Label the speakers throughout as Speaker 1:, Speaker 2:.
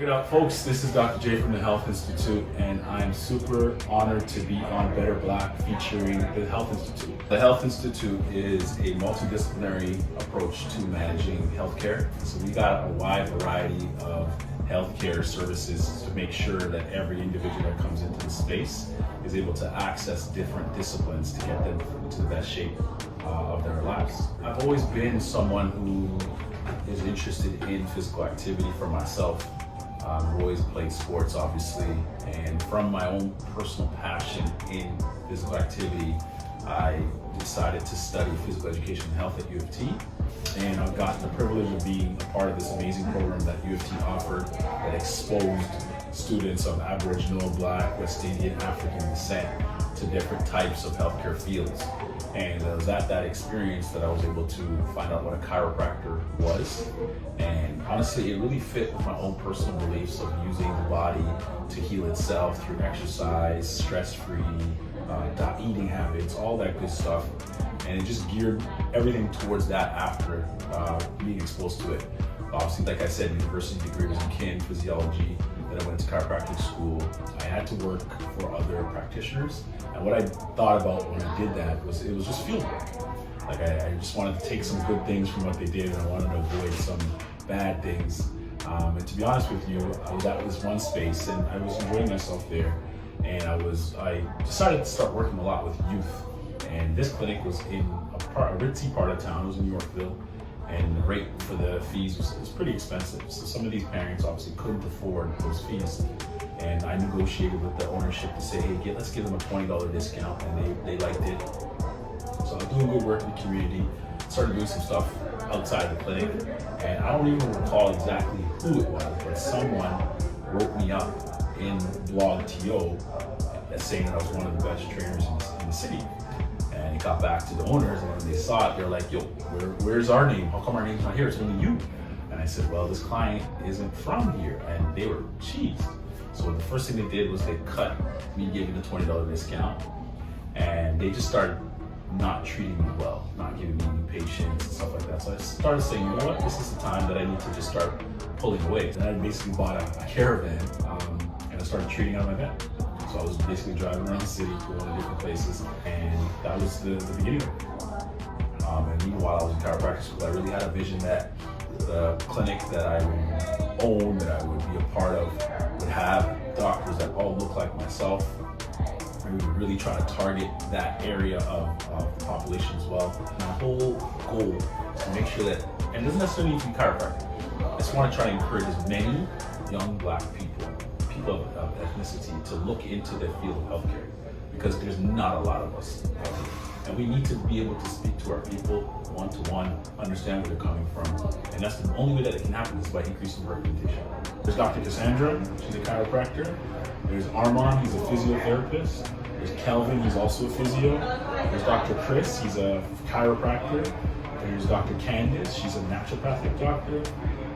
Speaker 1: it out, folks. This is Dr. J from the Health Institute, and I'm super honored to be on Better Black featuring the Health Institute. The Health Institute is a multidisciplinary approach to managing healthcare. So we got a wide variety of healthcare services to make sure that every individual that comes into the space is able to access different disciplines to get them into the best shape of their lives. I've always been someone who is interested in physical activity for myself. I've always played sports, obviously, and from my own personal passion in physical activity, I decided to study physical education and health at U of T, and I've gotten the privilege of being a part of this amazing program that U of T offered that exposed students of Aboriginal, Black, West Indian, African descent to different types of healthcare fields. And it was at that experience that I was able to find out what a chiropractor was. And honestly, it really fit with my own personal beliefs of using the body to heal itself through exercise, stress-free, eating habits, all that good stuff. And it just geared everything towards that after being exposed to it. Obviously, like I said, university degree was in physiology. Then I went to chiropractic school. I had to work for other practitioners. And what I thought about when I did that was it was just field work. Like I just wanted to take some good things from what they did, and I wanted to avoid some bad things. And to be honest with you, I was at this one space and I was enjoying myself there. And I decided to start working a lot with youth. And this clinic was in a ritzy part of town. It was in Yorkville. And the rate for the fees was pretty expensive. So some of these parents obviously couldn't afford those fees. And I negotiated with the ownership to say, hey, let's give them a $20 discount, and they liked it. So I was doing good work in the community, started doing some stuff outside the clinic, and I don't even recall exactly who it was, but someone wrote me up in Blog TO saying that I was one of the best trainers in the city. And it got back to the owners, and when they saw it, they're like, yo, where's our name? How come our name's not here? It's only you. And I said, well, this client isn't from here. And they were cheesed. So the first thing they did was they cut me giving the $20 discount, and they just started not treating me well, not giving me new patients and stuff like that. So I started saying, you know what, this is the time that I need to just start pulling away. And I basically bought a caravan, and I started treating out of my van. So I was basically driving around the city, going to different places, and that was the beginning of it. And meanwhile, I was in chiropractic school. I really had a vision that the clinic that I would own, that I would be a part of, would have doctors that all look like myself. And we would really try to target that area of the population as well. My whole goal is to make sure that, and it doesn't necessarily need to be chiropractic, I just want to try to encourage as many young Black people of ethnicity to look into the field of healthcare, because there's not a lot of us. And we need to be able to speak to our people one-to-one, understand where they're coming from. And that's the only way that it can happen is by increasing representation. There's Dr. Cassandra, she's a chiropractor. There's Armand, he's a physiotherapist. There's Kelvin, he's also a physio. There's Dr. Chris, he's a chiropractor. There's Dr. Candice, she's a naturopathic doctor.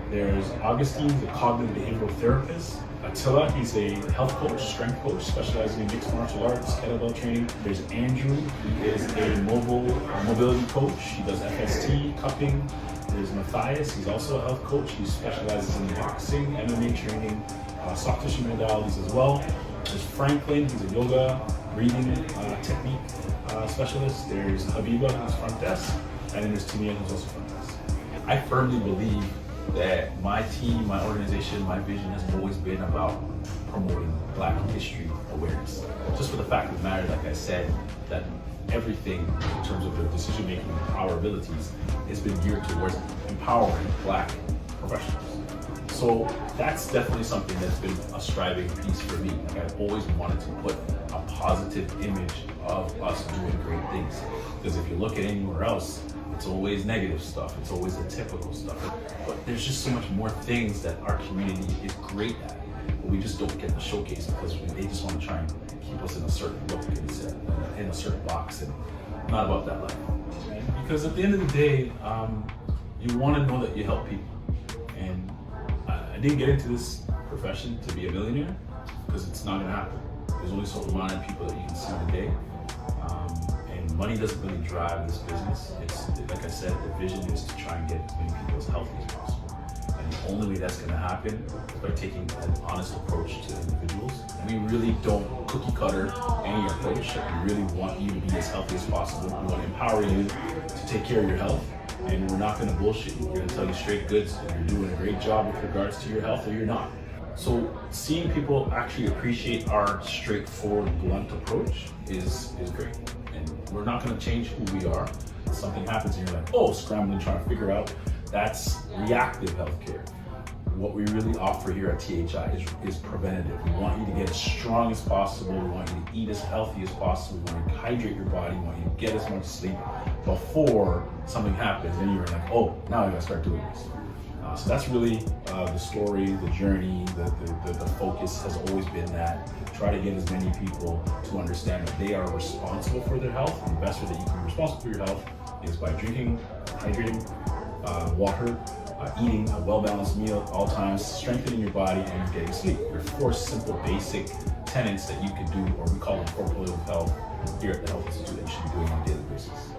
Speaker 1: There's Augustine, he's a cognitive behavioral therapist. Attila, he's a health coach, strength coach, specializing in mixed martial arts, kettlebell training. There's Andrew, he is a mobility coach. He does FST, cupping. There's Matthias, he's also a health coach. He specializes in boxing, MMA training, soft tissue modalities as well. There's Franklin, he's a yoga, breathing technique specialist. There's Habiba, who's front desk. And then there's Timia, who's also front desk. I firmly believe that my team, my organization, my vision has always been about promoting Black history awareness. Just for the fact of the matter, like I said, that everything in terms of the decision making and our abilities has been geared towards empowering Black professionals. So that's definitely something that's been a striving piece for me. Like I've always wanted to put a positive image of us doing great things. Because if you look at anywhere else, it's always negative stuff. It's always the typical stuff. But there's just so much more things that our community is great at, but we just don't get the showcase because they just want to try and keep us in a certain look and in a certain box, and not about that life. Because at the end of the day, you want to know that you help people. And I didn't get into this profession to be a millionaire, because it's not going to happen. There's only so amount of people that you can see in a day. And money doesn't really drive this business. It's, like I said, the vision is to try and get as many people as healthy as possible. And And the only way that's going to happen is by taking an honest approach to individuals. We really don't cookie cutter any approach. We really want you to be as healthy as possible. We want to empower you to take care of your health. And we're not going to bullshit you. We're going to tell you straight goods. If you're doing a great job with regards to your health or you're not. So seeing people actually appreciate our straightforward, blunt approach is great. And we're not going to change who we are. Something happens and you're like, oh, scrambling, trying to figure out. That's reactive healthcare. What we really offer here at THI is preventative. We want you to get as strong as possible. We want you to eat as healthy as possible. We want you to hydrate your body. We want you to get as much sleep before something happens. And you're like, oh, now I gotta start doing this. So that's really the story, the journey, the focus has always been that. Try to get as many people to understand that they are responsible for their health. And the best way that you can be responsible for your health is by drinking, hydrating, water, eating a well-balanced meal at all times, strengthening your body, and getting sleep. There are 4 simple, basic tenets that you can do, or we call them 4 pillars of health here at the Health Institute that you should be doing on a daily basis.